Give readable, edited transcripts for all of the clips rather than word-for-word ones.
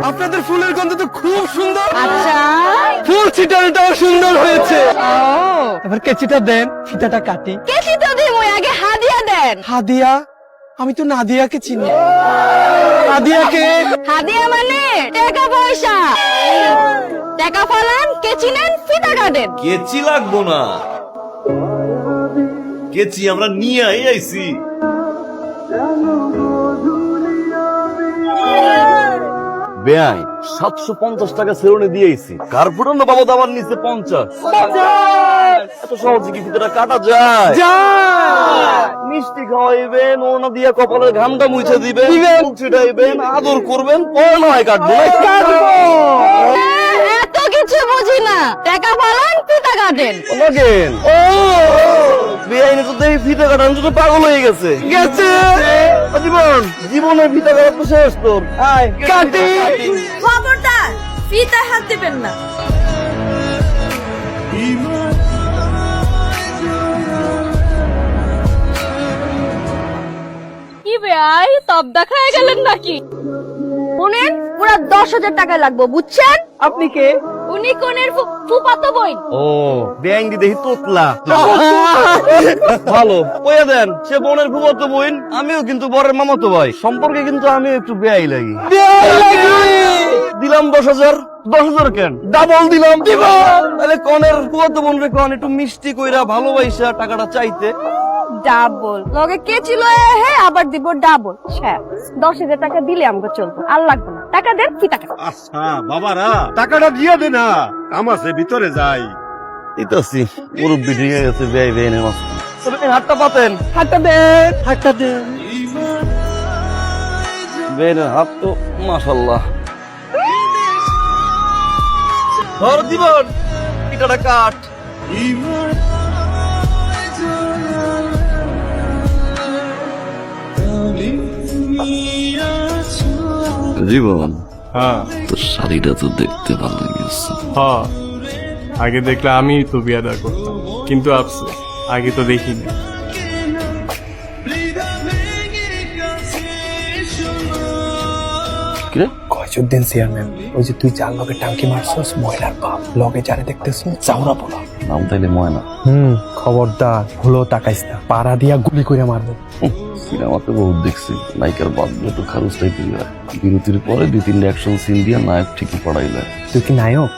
আপনাদের ফুলের গন্ধ তো খুব সুন্দর। আচ্ছা, ফুল ছিটানোটাও সুন্দর হয়েছে। এবার কেচিটা দেন, ফিতাটা কাটি। কেচি তো দিমই, আগে হাদিয়া দেন। হাদিয়া? আমি তো নাদিয়াকে চিনি। নাদিয়াকে? হাদিয়া মানে টাকা পয়সা। টাকা ফলান, কেচি নেন, ফিতা কাটেন। কেচি লাগবো না, কেচি আমরা নিয়ে আইছি। বেআই 750 টাকা সেরুনে দিয়েছি, কার ফুটানো বাবা দাবার নিচে 50। এত সহজে কি ফিতাটা কাটা যায়? মিষ্টি খাওয়াইবেন, ওনা দিয়া কপালের ঘামটা মুছে দিবেন, ফুল ছিটাইবেন, আদর করবেন, পরে নয় কাটবো। এত কিছু বুঝি না, টাকা ফলান, ফিতা কাটেন। লাগেন ও বেআইনে তো দেখি ফিতা কাটার জন্য পাগল হয়ে গেছে। জীবন জীবনে ফিতা কাটা তো শেষ তোর। আয় কাটি। খবরদার, ফিতায় হাত দিবেন না। কি ভাই, তব দেখায় গেলেন নাকি? শুনেন, পুরা 10,000 টাকা লাগবে, বুঝছেন? আপনি কে? উনি কোনের ফুফাতো বোন। ও বেআইন দি দেখি তোতলা ভালো কইয়া দেন, সে বোনের ফুফাতো বোন, আমিও কিন্তু বরের মামাতো ভাই, সম্পর্কে কিন্তু আমিও একটু বেআই লাগি। দিলাম 10,000। 10,000 কেন, ডাবল দিলাম। তাহলে কনের ফুফাতো বোন রে কন একটু মিষ্টি কইরা ভালোবাসা টাকাটা চাইতে। ডাবল লগে কে ছিল? হে আবার দিব ডাবল। 10,000 টাকা দিলে আমাকে চলবে, আর লাগবে না। টাকা দেন, কি টাকা? আচ্ছা বাবারা, টাকাটা দিয়ে দে না, কাম আছে, ভিতরে যাই। ইতাসি মুরব্বি ঠিক আছে, বেআই বেআইনের মাছ। তবে হাতটা পাতেন, হাতটা দেন, হাতটা দেন। বেআইনের হাত তো মাশাআল্লাহ। ধর জীবন, পিঠাটা কাট। জীবন, হ্যাঁ তোর শাড়িটা তো দেখতে ভালো লাগছে। হ্যাঁ, আগে দেখলে আমি তো বিয়াটা করতাম, কিন্তু আফসোস আগে তো দেখিনি। কয়জুদ্দিন চেয়ারম্যান, ওই যে তুই যার লগে টাঙ্কি মারছস, ময়লার বাপ, লগে যারে দেখতেছ চাউরা বলা। নাম তাইলে ময়না। খবরদার, ভুলো তাকাইস না, পাড়া দিয়া গুলি করে মারবো। সিনেমাতে বহুত দেখছি, নায়িকার বাপ একটু খারুজ টাইপের হয়, বিরতির পরে 2-3 অ্যাকশন সিন দিয়ে নায়ক ঠিকই পড়াই যায়। তুই কি নায়ক?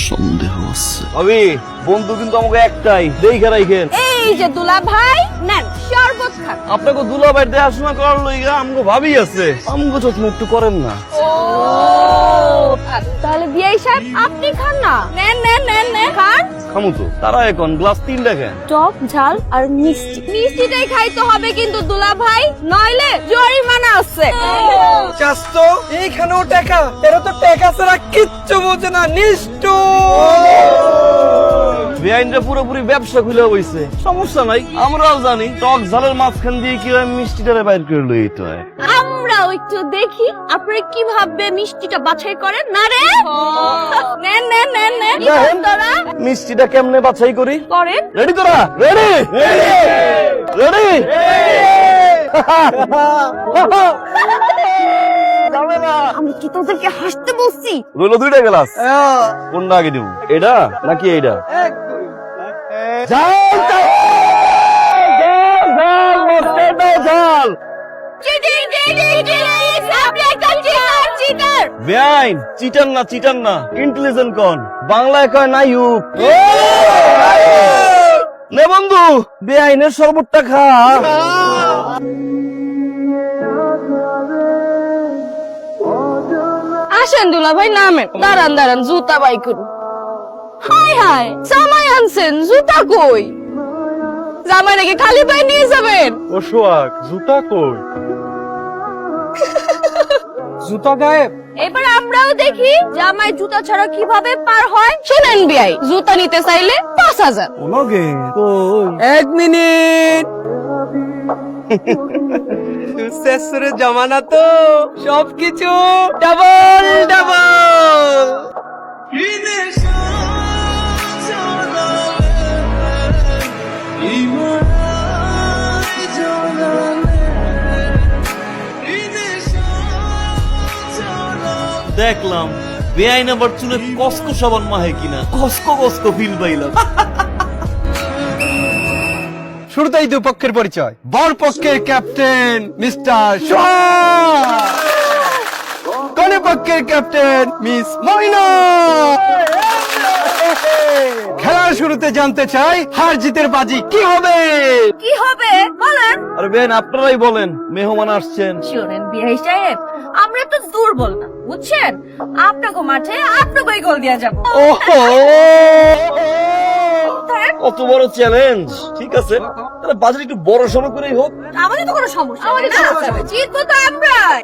সন্দেহ আছে। আবি বন্ধু কিন্তু আমাকে একটাই, দেখে রাখেন। এই যে দুলা ভাই, নেন শরবত খান। আপনাকে দুলাভাই দেখাশোনা করার লইগা আমগো ভাবি আছে, আমগো যত্ন একটু করেন না। ও তাহলে বিআই সাহেব আপনি খান না। নেন নেন নেন নেন, খান। খামু তো, তারা এখন গ্লাস 3 দেখেন। টক ঝাল আর মিষ্টি, মিষ্টিটাই খাইতে হবে কিন্তু দুলা ভাই, নইলে জরিমানা আছে। চাস্ত এইখানেও টাকা, এরা তো টাকা ছাড়া কিচ্ছু বোঝে না, নিষ্ঠুর। বেআইনরা পুরোপুরি ব্যবসা খুলে হইছে, সমস্যা নাই, আমরাও জানি টক ঝালের মাঝখান দিয়ে কিভাবে মিষ্টিটারে বাইর করে লইতে হয়। আমরাও একটু দেখি আপনারা কিভাবে মিষ্টিটা বাছাই করেন। না রে, নেন নেন নেন নেন, তোরা মিষ্টিটা কেমনে বাছাই করি করেন। রেডি তোরা? Ready ready. আমি কি তোদেরকে হাসতে বলছি? রইলো 2টা গ্লাস, কোনটা আগে দিব, এটা নাকি এইটা? চিটিং চিটিং চিটিং, আপনি একটা চিটার চিটার। বেআইন চিটার না, চিটার না, ইন্টেলিজেন্ট কোন, বাংলায় কয় নায়ক। নে বন্ধু, বেআইনের শরবতটা খা। আসেন দুলা ভাই, নামেন। দাঁড়ান দাঁড়ান, জুতা বাই করুন। হাই হাই, জামাই আনছেন, জুতা কই? জামাই নাকি খালি পায়ে নিয়ে যাবেন? ও সোহাগ, জুতা কই? জুতা গায়েব। এবার আমরাও দেখি জামাই জুতা ছাড়া কিভাবে পার হয়। শুনেন বিআই, জুতা নিতে চাইলে 5,000। ওলগে কই? 1 মিনিট। শেষের জমানা তো, সবকিছু ডাবল ডাবল। দেখলাম বেআইন আবার চুলে কসকো সাবান মাহে কিনা কসকো কসকো ফিল পাইলাম। শুরুতেই দুই পক্ষের পরিচয়। বর পক্ষের ক্যাপ্টেন মিস্টার কনে পক্ষের ক্যাপ্টেন মিস ময়না। খেলার শুরুতে জানতে চাই হার জিতের বাজি কি হবে? কি হবে বলেন? আরে বেআইন আপনারাই বলেন, মেহমান আসছেন। শোনেন বিআই সাহেব, আমরা একটু দুর্বল না বুঝছেন, আপনাকে মাঠে আপনাকেই গোল দেওয়া যাবো। কত বড় চ্যালেঞ্জ। ঠিক আছে, তাহলে বাজার একটু বড় সড়ো করেই হোক। আমাদের তো কোনো সমস্যা আমাদের জিতবো তো আমরাই।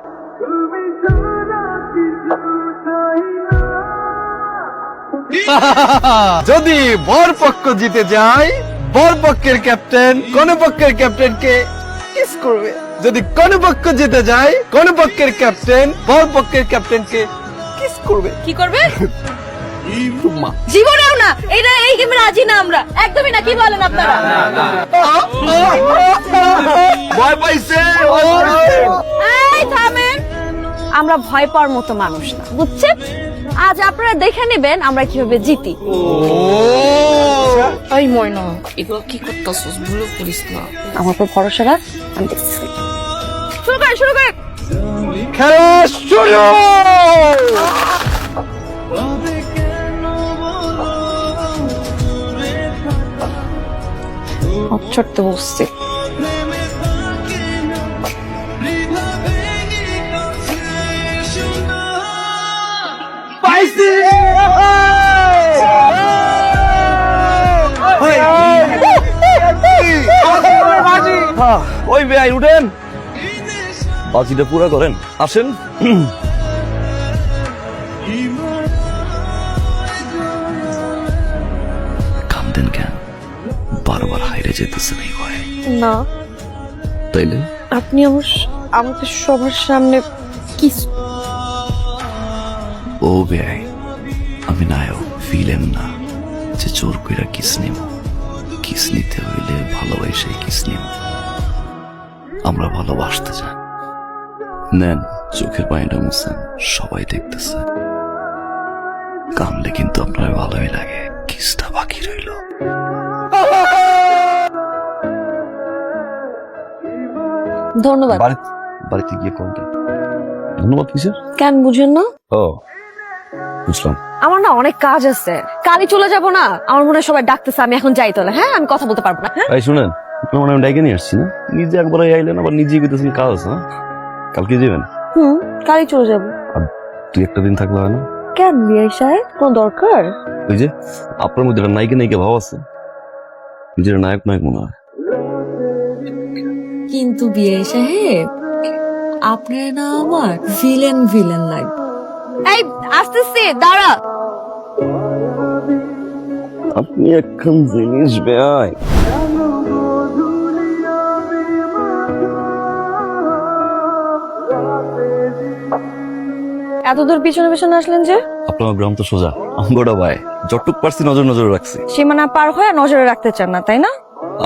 যদি বর পক্ষ জিতে যায়, বর পক্ষের ক্যাপ্টেন কোন পক্ষের ক্যাপ্টেনকে কিস করবে। যদি কোন পক্ষ জিতে যায়, কোন পক্ষের ক্যাপ্টেন বর পক্ষের ক্যাপ্টেনকে কিস করবে। কি করবে? জীবনেও না, এটা এই গেমে রাজি না আমরা একদমই না। কি বলেন আপনারা? ভয় পাইছে। এই থামেন, আমরা ভয় পাওয়ার মতো মানুষ না বুঝছেন। আজ আপনারা দেখে নেবেন আমরা কিভাবে জিতি। এই ময়না, এগুলো কি করতেছস? ভুলে করিস না। আমার উপর ভরসা রাখ, আমি দেখছি। শুরু করেন শুরু করেন। খেলা শুরু। ছড়তে বসছে। পাইছি। ওই বেআইন উঠেন, বাজিটা পুরা করেন, আসেন। কান্দেন কেন? বারবার হাইরে যেতেছেন এই ভয়ে? না, তাইলে আপনি আমাদের সবার সামনে কিস। ও বেআই, আমি নায়ক, ফিল্ম না যে জোর কইরা কিস নিব। কিস নিতে হইলে ভালোবাসে কিস নিব। আমরা ভালোবাসতে চাই। নেন, চোখের পানিটা মুছেন, সবাই দেখতেছে। কামলে কিন্তু আপনার ভালোই লাগে। কিসটা বাকি রইল। ধন্যবাদ। বাড়িতে গিয়ে কম ধন্যবাদ কিসের? কেন বুঝেন না? ও বুঝলাম। আমার না অনেক কাজ আছে, কালই চলে যাব না। আমার মনে হয় সবাই ডাকতেছে, আমি এখন যাই তাহলে। হ্যাঁ, আমি কথা বলতে পারবো না। হ্যাঁ এই শুনেন, আপনার মনে হয় আমি ডাইকে নিয়ে আসছি না? নিজে একবার আইলেন, আবার নিজেই কইতেছেন কাজ আছে। না কালকে যাবেন? কালই চলে যাব। তুই একটা দিন থাকলে হয় না? কেন বিআই সাহেব, কোনো দরকার? ওই যে আপনার মধ্যে একটা নায়িকা নায়িকা ভাব আছে, নিজের নায়ক নায়ক মনে হয়। কিন্তু বিয়ে সাহেব, আপনার না আমার ভিলেন লাগে। এই আসতেছে, দাঁড়া। আপনি এখন জিনিস বেআই। এত দূর পিছনে পিছনে আসলেন যে? আপনার গ্রাম তো সোজা, আমগোটা ভাই যতটুক পারছি নজর রাখছি। সীমানা পার হয়ে নজরে রাখতে চান না, তাই না?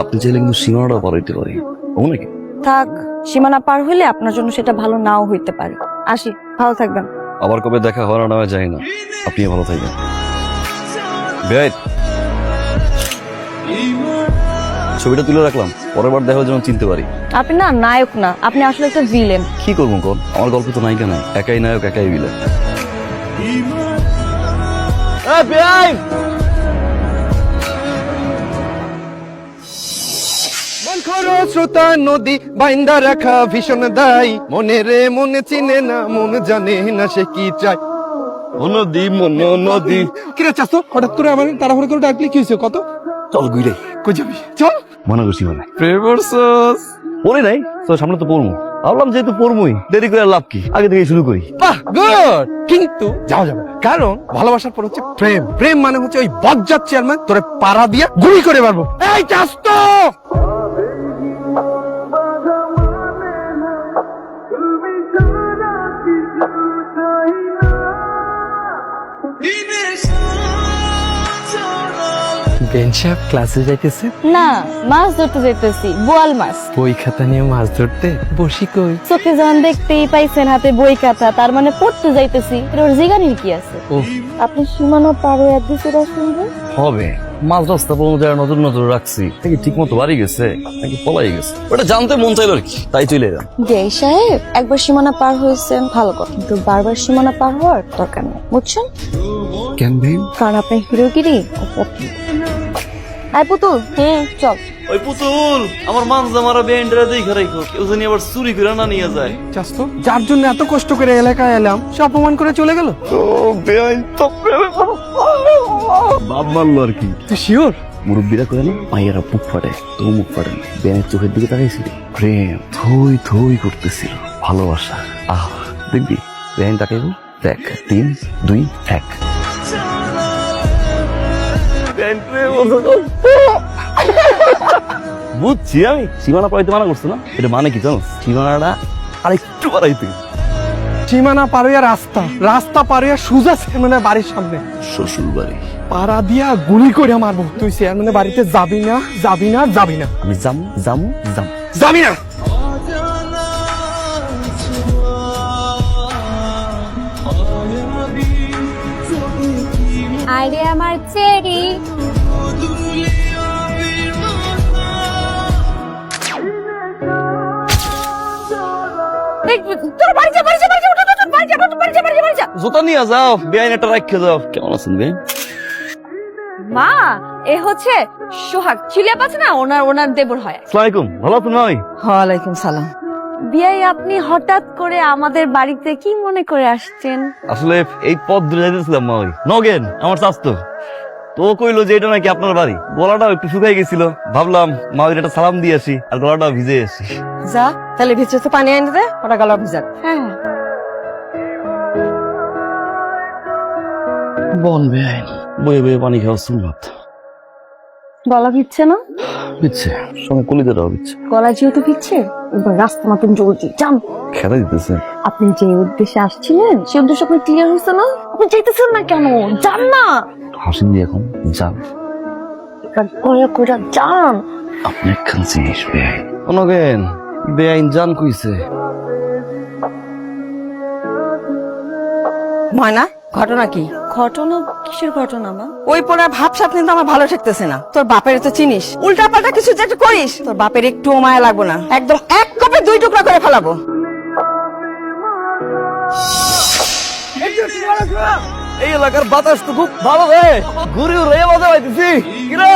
আপনি চাইলে কিন্তু সীমানাটা পারাইতে পারি। ও নাকি? থাক, সীমানা পার হইলে আপনার জন্য সেটা ভালো নাও হইতে পারে। আসি, ভালো থাকবেন। আবার কবে দেখা হওয়ার নামে যায় না। আপনি ভালো থাকবেন বেআই। ছবিটা তুলে রাখলাম, পরের বার দেখা যেন চিনতে পারি। আপনি না নায়ক না, আপনি আসলে একটা ভিলেন। কি করবো কোন? আমার গল্প তো নায়িকা নাই, একাই নায়ক একাই ভিলেন। বেআই শ্রোতা নদী বাইন্দা রাখা ভীষণ দায়ী। মনে রে মনে চিনে না, মন জানে না সে কি চায়। নদী নদী। কিরে চাস, হঠাৎ করে আমার তাড়াহুড়ো করে ডাকলি কি হয়েছে? কত চল গুইরে কই যাবি? চল। মনে করছি মানে প্রেমরসস পড়ি নাই তো, সামনে তো পড়মু। ভাবলাম যেহেতু পড়মুই, দেরি করে আর লাভ কি, আগে থেকে শুরু করি। বাহ, গুড। কিন্তু যাওয়া যাবে না, কারণ ভালোবাসার পর হচ্ছে প্রেম। প্রেম মানে হচ্ছে ওই বজ্জাত চেয়ারম্যান তোরে পাড়া দিয়া গুলি করে মারবো। এই চাস তো। বেন সাহেব ক্লাসে যাইতেছে? না, মাছ ধরতে যাইতেছি, বোয়াল মাছ। বই খাতা নিয়ে মাছ ধরতে? বসি কই? চোখে যখন দেখতেই পাইছেন হাতে বই খাতা, তার মানে পড়তে যাইতেছি। ওর জিগানির কি আছে? ও আপনি সীমানা পার হয়ে একদিকে শুনবেন? হবে মাঝ রাস্তা পর্যন্ত নজর নজর রাখছি, নাকি ঠিক মতো বাড়ি গেছে নাকি পলাই গেছে, ওটা জানতে মন চাইলো আর কি, তাই চলে এলাম। দেই সাহেব, একবার সীমানা পার হয়েছেন ভালো কথা, কিন্তু বারবার সীমানা পার হওয়ার দরকার নেই, বুঝছেন? কেন বেন? কারণ আপনার হিরোগিরি আই পুতুল, চল। ওই পুতুল, আমার মানজা মারা বেন্ডরা দেখে রাখো, কেউ জানি আবার চুরি করে না নিয়ে যায়। চাস তো যার জন্য এত কষ্ট করে এলাকায় এলাম, সে অপমান করে চলে গেল। ও বেআইন তো বাপ মারলো আর কি। তুই শিওর? মুরব্বীরা করে না, মাইয়ারা মুখ ফাটে, তো মুখ ফাটে না। বেআইনের চোখের দিকে তাকাইছিল, প্রেম থই থই করতেছিল, ভালোবাসা। আহ দেখবি বেআইন তাকাইব, দেখ 3, 2, 1। বুঝছি আমি, সীমানা পাড়াইতে মানা করছে না, এটা মানে কি জানো? সীমানাটা আরেকটু বাড়াইতে। সীমানা পার হইয়া রাস্তা, রাস্তা পার হইয়া সুজা চেয়ারম্যানের বাড়ির সামনে। শ্বশুর বাড়ি। পাড়া দিয়া গুলি করে মারবো। তুই চেয়ারম্যানের বাড়িতে যাবি না, যাবি না, যাবি না, আমি যাবো যাবো যাবো। যাবি না। আরে আমার চেরি, তোর বাড়ি যা, বাড়ি যা, বাড়ি যা, ওঠো, ওঠো, বাড়ি যা, বাড়ি যা, বাড়ি যা, বাড়ি যা। জুতা নিয়ে যাও, বেআইন একটা রাখে যাও। কেমন আছেন বেআইন? মা, এ হচ্ছে সোহাগ, চিলিয়াপ আছে না, ওনার দেবর হয়। আসসালামু আলাইকুম, ভালো আছেন ভাই? ওয়ালাইকুম সালাম। বিয়াই, আপনি হঠাৎ করে আমাদের বাড়িতে কি মনে করে আসছেন? আসলে এই পথ ধরে যাইতেছিলাম মা, ওই নগেন আমার স্বাস্থ্য তো কইলো যে এটা নাকি আপনার বাড়ি। গলাটাও একটু শুকাই গেছিল, ভাবলাম মা ওই একটা সালাম দিয়ে আসি আর গলাটাও ভিজে আসি। যা তাহলে ভিতরে পানি এনে দে, ওটা গলা ভিজাক। হ্যাঁ, বল বেআইন, বয়ে বয়ে পানি খাওয়া সুন্নাত। গলা ভিজছে না? বিচ্ছে সঙ্গে কলিদাটাও বিচ্ছে। গলা যেহেতু ভিজছে, এবার রাস্তা মতন জলদি যান। খেলা দিতেছে। আপনি যে উদ্দেশ্যে আসছিলেন সে উদ্দেশ্য আপনার ক্লিয়ার হয়েছে না? আপনি যেতেছেন না কেন? যান না, হাসিন দিয়ে এখন যান। যান। আপনি একখান জিনিস বেআইন। নগেন বেআইন জান কইছে। ময়না, ঘটনা কি? ঘটনা? কিসের ঘটনা মা? ওই পড়ার ভাবসাব কিন্তু আমার ভালো ঠেকতেছে না। তোর বাপের তো চিনিস, উল্টা পাল্টা কিছু যে একটা করিস, তোর বাপের একটু মায়া লাগবো না, একদম এক কপে 2 টুকরা করে ফেলাবো। এই এলাকার বাতাস তো খুব ভালো রে, ঘুরে ঘুরে মজা পাইতেছি। কিরে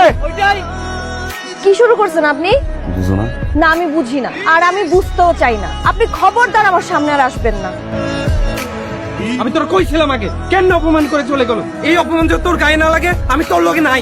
কি শুরু করছেন আপনি? বুঝো না? না, আমি বুঝি না, আর আমি বুঝতেও চাই না। আপনি খবরদার আমার সামনে আর আসবেন না। আমি তোর কইছিলাম আগে, কেন অপমান করে চলে গেল? এই অপমান যদি তোর গায়ে না লাগে, আমি তোর লগে নাই।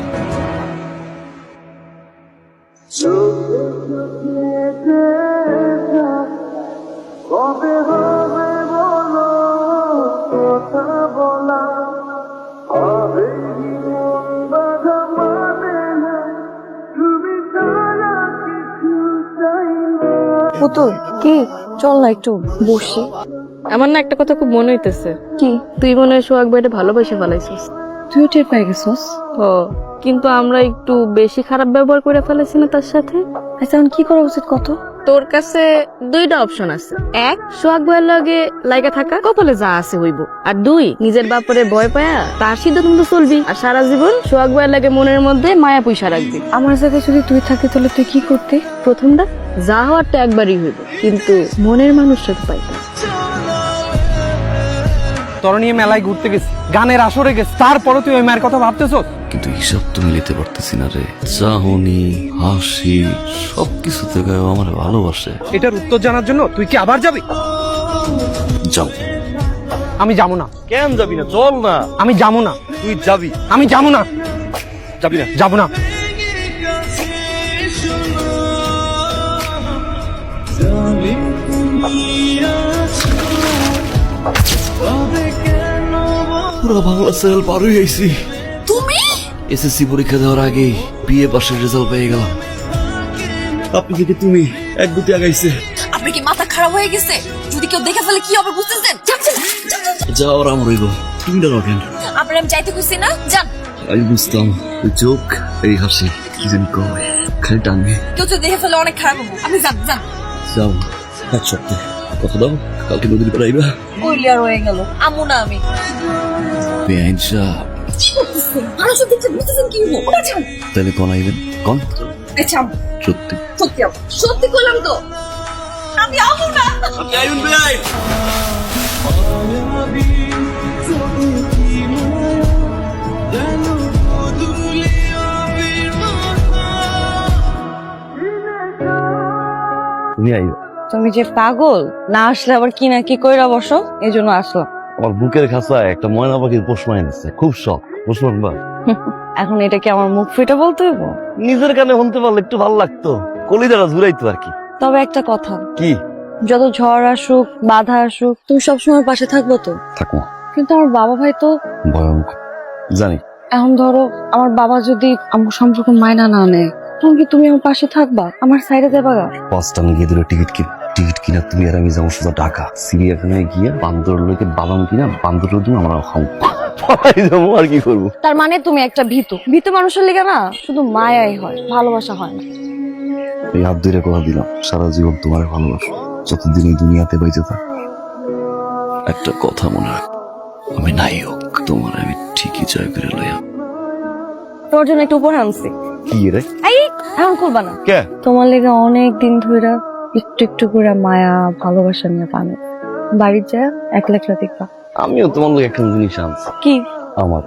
পুতুল, কি? চল না একটু বসি। আমার না একটা কথা খুব মনে হইতেছে। কি? তুই মনে হয় সোহাগ ভাইটা ভালোবাসে ফেলাইছিস। তুইও টের পাই গেছিস? ও, কিন্তু আমরা একটু বেশি খারাপ ব্যবহার করে ফেলেছি না তার সাথে? আচ্ছা, এখন কি করা উচিত কত? তোর কাছে 2টা অপশন আছে। 1, সোহাগ ভাইয়ের লগে লাইগা থাকা, কপালে যা আছে হইব। আর 2, নিজের বাপরে ভয় পায়া তার সিদ্ধান্ত চলবি, আর সারা জীবন সোহাগ ভাইয়ের লাগে মনের মধ্যে মায়া পয়সা রাখবি। আমার জায়গায় যদি তুই থাকি তাহলে তুই কি করতি? প্রথমটা যা হওয়ারটা একবারই হইব, কিন্তু মনের মানুষটা তো পাইতাম। তোর নিয়ে মেলায় ঘুরতে গেছি, গানের আসরে গেছি, তারপরে তুই ওই মায়ের কথা ভাবতেছ? কিন্তু হিসাব তো মিলিতে পারতেছি না রে। চাহনি, হাসি, সবকিছু থেকে আমার ভালোবাসে। এটার উত্তর জানার জন্য তুই কি আবার যাবি? যাও। আমি যাবো না। কেন যাবি না? চল না। আমি যাবো না। তুই যাবি। আমি যাবো না। যাবি না? যাবো না। পুরো বাংলা সেল পার হয়ে আইছি। তুমি এসএসসি পরীক্ষা দেওয়ার আগেই বিএ পাশের রেজাল্ট পেয়ে গেলাম। আপনি থেকে তুমি এক গুটি আগাইছে। আপনার কি মাথা খারাপ হয়ে গেছে? যদি কেউ দেখে ফেলে কি হবে বুঝতেছেন? যাও আর আমার হইব, তুমি ডানো কেন? আপনার আমি চাইতে খুশি না, যান। আমি বুঝতাম তুই চোখ এই হাসি কি জানি কয় খালি টানবে। কেউ তো দেখে ফেলে অনেক খারাপ হবো। আপনি যান যান। যাও এক সপ্তাহ কথা দাও, কালকে নদীর পাড়ে আইবা। কইলি আর হয়ে গেল। আমু না আমি। বেআইন সাহেব কি করতেছেন? মানুষের দেখতে বুঝতেছেন কি হবো? ওটা ছাড়। তাহলে কোন আইবেন কোন? আচ্ছা সত্যি সত্যি আমু। সত্যি করলাম তো। আমি আমু না। আপনি আইবেন বেআইন। তুমি আইবে। তুমি যে পাগল, না আসলে আবার কি না কি কইরা বসো, এই জন্য আসলাম। আমার বুকের খাঁচায় একটা ময়না পাখির পোষ মাই দিচ্ছে, খুব শখ। বুঝলাম বা এখন এটা কি আমার মুখ ফিটে বলতে হইব? নিজের কানে শুনতে পারলে একটু ভালো লাগতো, কলিজাটা জুড়াইতো আর কি। তবে একটা কথা, কি? যত ঝড় আসুক বাধা আসুক তুমি সবসময় পাশে থাকবো তো? থাকো। কিন্তু আমার বাবা ভাই তো ভয়ঙ্কর জানি। এখন ধরো আমার বাবা যদি আমার সম্পর্ক মাইনা না নেয়, তখন কি তুমি আমার পাশে থাকবা? আমার সাইডে দেবা গা? পাঁচটা গিয়ে দিল টিকিট কিনা তুমি আর আমি যাবো সোজা ঢাকা। চিড়িয়াখানায় গিয়ে বান্দর লোকে বাদাম কিনা বান্দর দিন আমরা খাও যাবো আর কি করবো। তার মানে তুমি একটা ভীতু মানুষের লিগে না শুধু মায়াই হয়, ভালোবাসা হয় না। এই হাত ধরে কথা দিলাম, সারা জীবন তোমার ভালোবাসো, যতদিন এই দুনিয়াতে বাইচে থাক। একটা কথা মনে রাখ, আমি নাই হোক তোমার আমি ঠিকই জয় করে লইয়া। তোমার জন্য একটু উপহার আনছি। কি রে? এই এখন করবা না। কে? তোমার লেগে অনেক দিন ধরে একটু একটু করে মায়া ভালোবাসা নিয়ে পানি বাড়ির যায় একলা একলা দেখবা। আমিও তোমার লোক একটা জিনিস আনছি। কি? আমার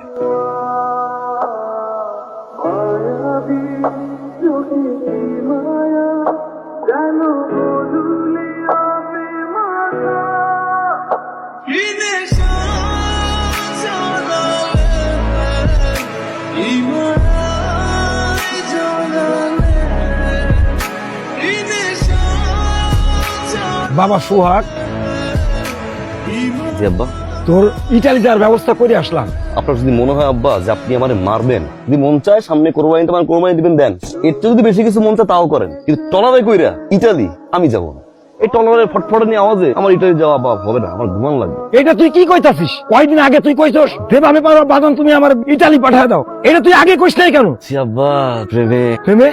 বাবা সোহাগ, জি আব্বা। তোর ইটালি যাওয়ার ব্যবস্থা করে আসলাম। আপনার যদি মনে হয় আব্বা যে আপনি আমারে মারবেন, যদি মন চায় সামনে কোরবানি তোমার কোরবানি দিবেন দেন, এর চেয়ে যদি বেশি কিছু মন চায় তাও করেন, কিন্তু টলারে কইরা ইটালি আমি যাবো না। এই টলারের ফটফটে নিয়ে আওয়াজে আমার ইটালি যাওয়া বাবা হবে না, আমার ঘুমান লাগবে। এটা তুই কি কইতাছিস? কয়দিন আগে তুই কইছস দেবামে পারো বাদন তুমি আমার ইটালি পাঠায় দাও। এটা তুই আগে কইস নাই কেন? জি আব্বা, প্রেমে প্রেমে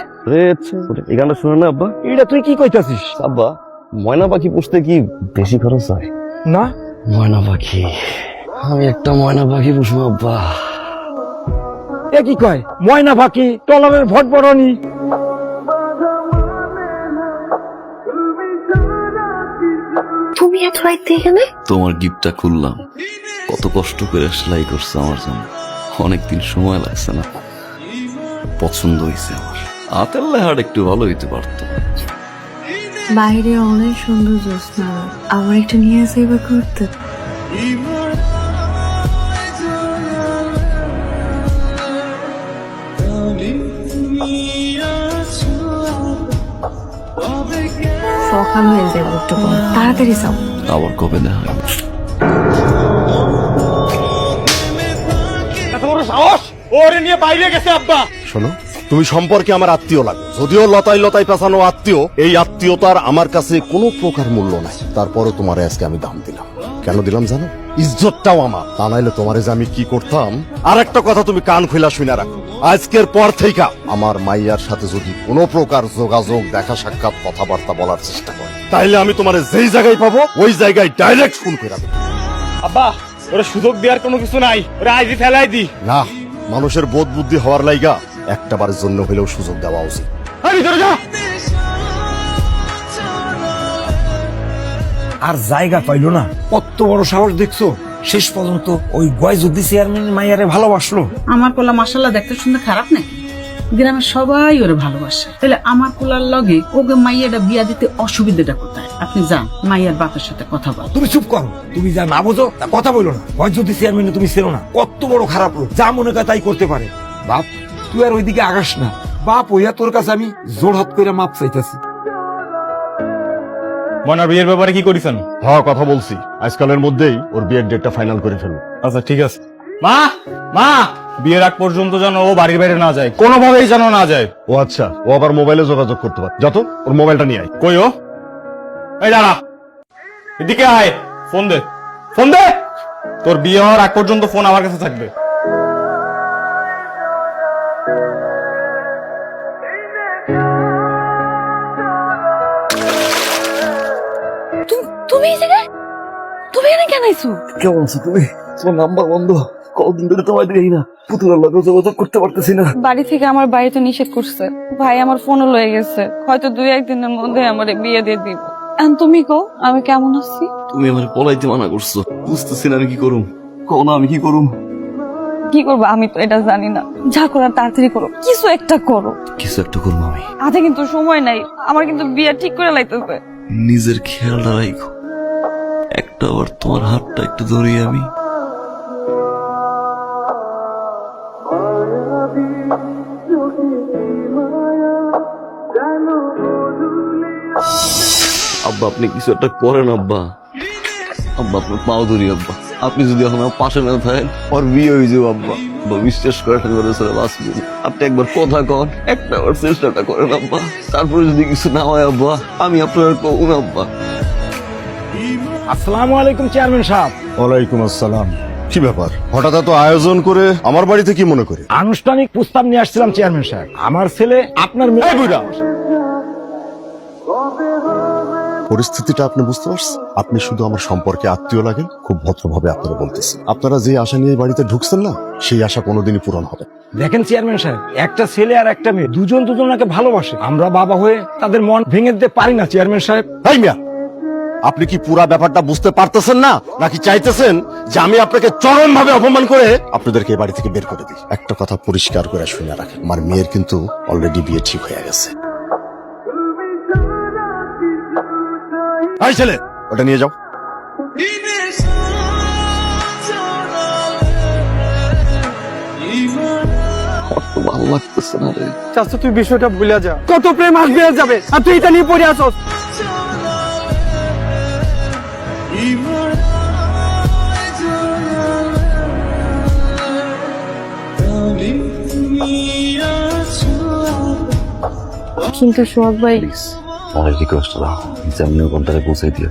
এই গানটা শুনে না আব্বা? এটা তুই কি কইতাছিস? আব্বা, ময়না পাখি পুষতে কি বেশি খরচ হয়? না ময়না পাখি, আমি একটা ময়না পাখি পুষবো আব্বা। এ কি কয়? ময়না পাখি, টলারের ভটভটনি। তুমি এত রাইতে এখানে? তোমার গিফটটা খুললাম, কত কষ্ট করে সেলাই করছে আমার জন্য, অনেকদিন সময় লাগছে না, পছন্দ হয়েছে আমার। হাতের লেহার একটু ভালো হইতে পারতো। বাইরে অনেক সুন্দর জ্যোৎস্না, আমার একটা নিয়ে আসে এবার করতে। সকাল হয়ে যাবে, একটু পর তাড়াতাড়ি যাও। আবার কবে দেখা হবে? এত বড় সাহস, ওরে নিয়ে বাইরে গেছে আব্বা। শোনো, তুমি সম্পর্কে আমার আত্মীয় লাগে, যদিও লতাই লতাই পেছানো আত্মীয়, এই আত্মীয়তার আমার কাছে কোনো প্রকার মূল্য নাই। তারপরও তোমার আজকে আমি দাম দিলাম। কেন দিলাম জানো? ইজ্জতটাও আমার, তা নাইলে তোমার যে আমি কি করতাম। আর একটা কথা তুমি কান খুলা শুনে রাখো, আজকের পর থেকে আমার মাইয়ার সাথে যদি কোনো প্রকার যোগাযোগ, দেখা সাক্ষাৎ, কথাবার্তা বলার চেষ্টা করে, তাইলে আমি তোমার যেই জায়গায় পাবো ওই জায়গায় ডাইরেক্ট ফোন করে দেবো। আব্বা, ওরা সুযোগ দেওয়ার কোনো কিছু নাই, ওরা আইজি ফেলাই দি। না, মানুষের বোধ বুদ্ধি হওয়ার লাইগা একটাবারের জন্য হলেও সুযোগ দেওয়া উচিত। আর জায়গা পাইলো না, কত বড় সাহস দেখছো? শেষ পর্যন্ত ওই গয়জুদ্দি চেয়ারম্যান মাইয়ারে ভালোবাসলো। আমার পোলা মাশাআল্লাহ দেখতে শুনতে খারাপ নাকি? গ্রামের সবাই ওরে ভালোবাসে, তাহলে আমার পোলার লগে ওকে মাইয়াটা বিয়া দিতে অসুবিধাটা কোথায়? আপনি যান মাইয়ার বাপের সাথে কথা বল। তুমি চুপ করো, তুমি যা না বোঝো তা কথা বলো না। গয়জুদ্দি চেয়ারম্যান তুমি ছিল না, কত বড় খারাপ লোক, যা মনে করে তাই করতে পারে। বাপ, তুই আর ওইদিকে আগাস না। বাপ হইয়া তোর কাছে আমি জোর হাত করে মাপ চাইতেছি। মনার বিয়ের ব্যাপারে কি করেছেন? হ্যাঁ, কথা বলছি, আজকালের মধ্যেই ওর বিয়ের ডেটটা ফাইনাল করে ফেলবো। আচ্ছা ঠিক আছে। মা, মা, বিয়ের আগ পর্যন্ত যেন ও বাড়ির বাইরে না যায়, কোনোভাবেই যেন না যায়। ও আচ্ছা, ও আবার মোবাইলে যোগাযোগ করতে পারে। যত ওর মোবাইলটা নিয়ে আয়। কই ও? এই দাঁড়া, এদিকে আয়, ফোন দে, ফোন দে। তোর বিয়ে হওয়ার আগ পর্যন্ত ফোন আমার কাছে থাকবে। আনাইছো? কেমন আছো তুমি? তোমার নাম্বার বন্ধ, কতদিন ধরে তোমায় দেখি না, পুতুলের লগে যোগাযোগ করতে পারতেছি না। বাড়ি থেকে আমার বাড়িতে নিষেধ করছে, ভাই আমার ফোনও লয়ে গেছে, হয়তো 2-1 দিনের মধ্যে আমার বিয়ে দিয়ে দিব। এখন তুমি কো আমি কেমন আছি? তুমি আমার পলাইতে মানা করছো, বুঝতেছি না আমি কি করুম। কও না আমি কি করুম? কি করবো আমি তো এটা জানি না, যা করার তাড়াতাড়ি করো, কিছু একটা করো। কিছু একটা করবো আমি। হাতে কিন্তু সময় নাই, আমার কিন্তু বিয়ে ঠিক করে লাইতেছে। নিজের খেয়ালটা রাখো, একটা বার তোমার হাতটা একটু ধরি আমি। আব্বা আপনি কিছু একটা করেন আব্বা। আব্বা আপনার পাও ধরি আব্বা, আপনি যদি এখন আমার পাশে না থাকেন ওর বিয়ে হয়ে যাবো আব্বা। আব্বা বিশ্বাস করেন বাঁচবো। আপনি একবার কথা কন, একটা বার চেষ্টাটা করেন আব্বা, তারপরে যদি কিছু না হয় আব্বা আমি আপনার কখন আব্বা। আসসালামু আলাইকুম চেয়ারম্যান সাহেব। ওয়ালাইকুম আসসালাম। কি ব্যাপার, হঠাৎ এত আয়োজন করে আমার বাড়িতে কি মনে করে? আনুষ্ঠানিক প্রস্তাব নিয়ে আসছিলাম চেয়ারম্যান সাহেব। আমার ছেলে আপনার মেয়ে। পরিস্থিতিটা আপনি বুঝতে পারছেন? আপনি শুধু আমার সম্পর্কে আত্মীয় লাগেন, খুব ভদ্রভাবে আপনারা বলতেছেন। আপনারা যে আশা নিয়ে বাড়িতে ঢুকছেন না, সেই আশা কোনোদিনই পূরণ হবে না। দেখেন চেয়ারম্যান সাহেব, একটা ছেলে আর একটা মেয়ে দুজন দুজনকে ভালোবাসে, আমরা বাবা হয়ে তাদের মন ভেঙে দিতে পারি না চেয়ারম্যান সাহেব। এই মিয়া, আপনি কি পুরা ব্যাপারটা বুঝতে পারতেছেন না, নাকি চাইতেছেন যে আমি আপনাকে চরমভাবে অপমান করে আপনাদেরকে এই বাড়ি থেকে বের করে দিই? একটা কথা পরিষ্কার করে শুনে রাখেন, আমার মেয়ের কিন্তু অলরেডি বিয়ে ঠিক হয়ে গেছে। এই ছেলে, ওটা নিয়ে যাও। ভালো লাগতেছে না রে। চাচা তুই বিষয়টা ভুলে যা, কত প্রেম আসবে আর যাবে, আর তুই এটা নিয়ে পড়ে আসস। কিন্তু সোহাগ ভাই, অনেক রিকোয়েস্ট দাও, যেমনি কোনটাকে পৌঁছাই দিও।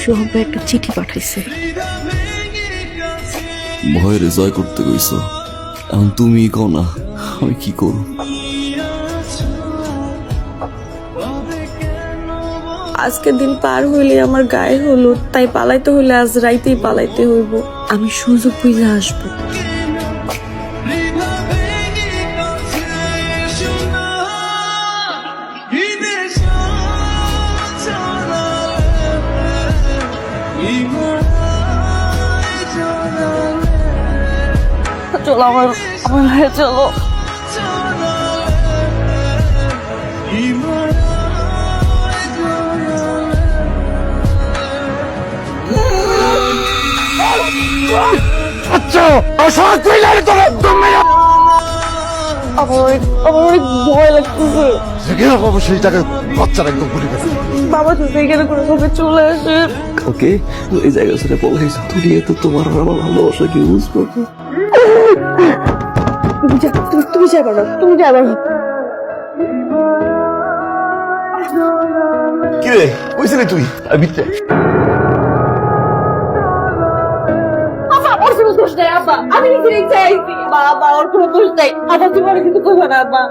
সোহাগ ভাই একটা চিঠি পাঠাইছে। ভয়ের জয় করতে কইছো, এখন তুমি কও না আমি কি করব? আজকের দিন পার হইলে আমার গায়ে হলুদ, তাই পালাইতে হইলে আজ রাইতেই পালাইতে হইব। আমি সুযোগ বুঝে আসবো। চলো আমার ভাই, চলো। আমার অনেক ভয় লাগতেছে। সেইটাকে বাচ্চারা একদম ভুলে গেছে। বাবা তো এখানে কোনো ভাবে চলে আসে। ওকে এই জায়গা ছেড়ে পলাইছো, তুমি তো তোমার আর আমার ভালোবাসা কি বুঝবো? তুমি যাবে না, তুমি যাবে না। কি রে কইছিলি তুই? আমি ওর কোনো দোষ নাই আব্বা, আমি নিজের ইচ্ছায় আইছি। বাবা ওর কোনো দোষ নাই, আবার তুমি কিছু করবে না আব্বা।